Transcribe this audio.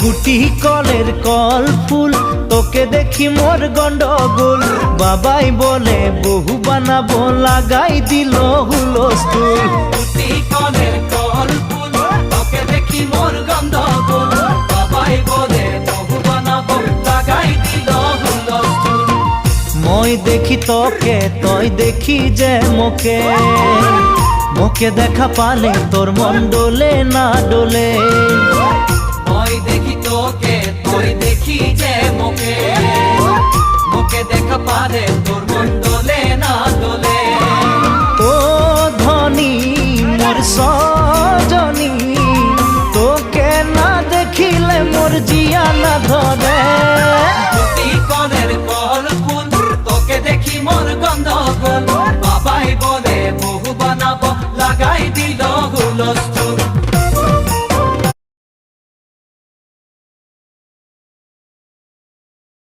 কুটি কলের কল ফুল, তোকে দেখি মোর গন্ডগোল। বাবাই বলে বহু বানাবো, লাগাই দিল হুলস্থুল। কুটি কলের কল ফুল, তোকে দেখি মোর গন্ডগোল। বাবাই বলে বহু বানাবো, লাগাই দিল হুলস্থুল। মই দেখি তোকে, তই দেখি যে মোকে, মোকে দেখা পালে তোর মন ডোলে না ডোলে। মই দেখি তোকে, তুই দেখি যে মোকে, মোকে দেখা পারে তোর মন দোলে না দোলে। ও ধনী মোর সজনী, তোকে না দেখিলে মোর জিয়া না ধরে।